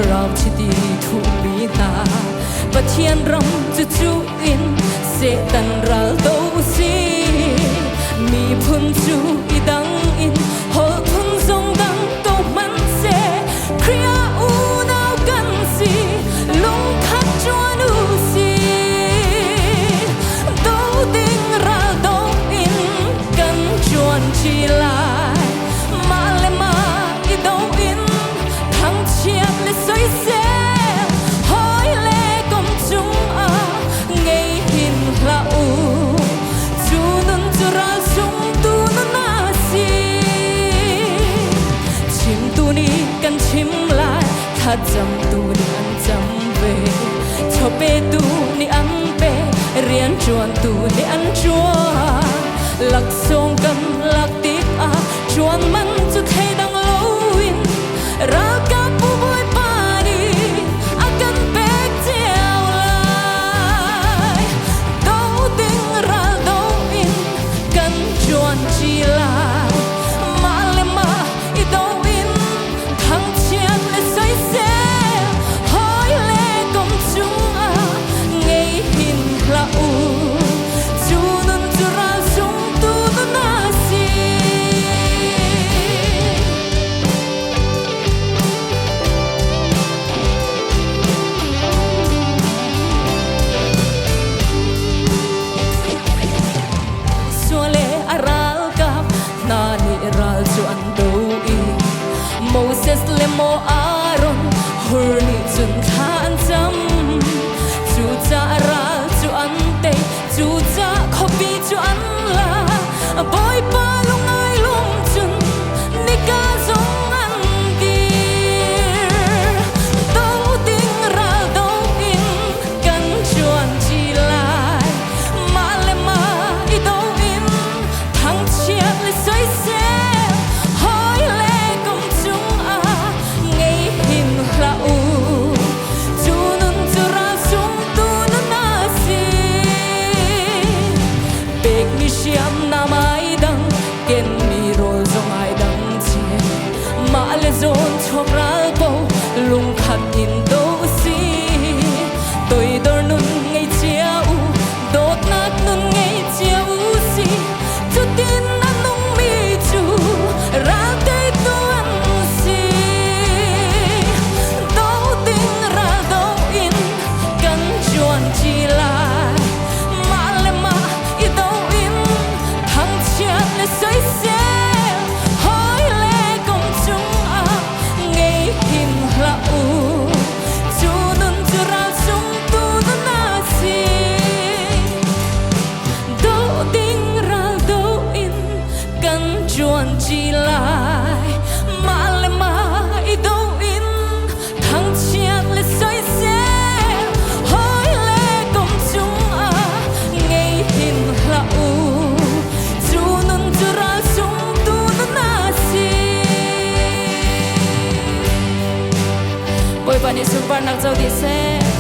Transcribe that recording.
เราที่ดีถูกมีตาปะเทียนรำจะจูอินเสตันรัลโตซีมีพุนจูอีดังอินหอพุนทรงดังโตมันเสเครียอูนาวกันซีลงคัดจวนอูซีโตติงรัลโตอินกันจวนชีลายมาเลมาอีโตอินทั้งเชียบและสวยเสชิมลายถ้าจำตูนี่อันจำเวชอบเปตูนี่อันเปเรียนจวนตูนี่อันจวนหลักทรงกันหลักติกอาจวนมันจะเทดังโลวินรักกับผู้บอยปาดีอากันเปกเจียวลายโตติงรัลโตอินกันจวนจีลายมาเลมาอีโตMoses le mo Aaron hurni chun than cham chu cha ra chu an te chu cha khopi chu an la boy pa lung ai lum chun ni ka zong an dir to ting ra do in kan chuan chi lai ma le ma i do in thang chiat le soi se zon chok ral po lung khat in do si tôi dor nun ngay chia u dot nat nun ngay chia u si chu tin an nung mi chu ra te tu an si do ting ra do in kan chuan chi lai ma le ma i do in thang chiat le soi se chi lai ma le ma i do in thang chiat le soi se hoi le kom chung a ngei hin hla u chu nun chu ra sung tu na si boy pani super nak zau di se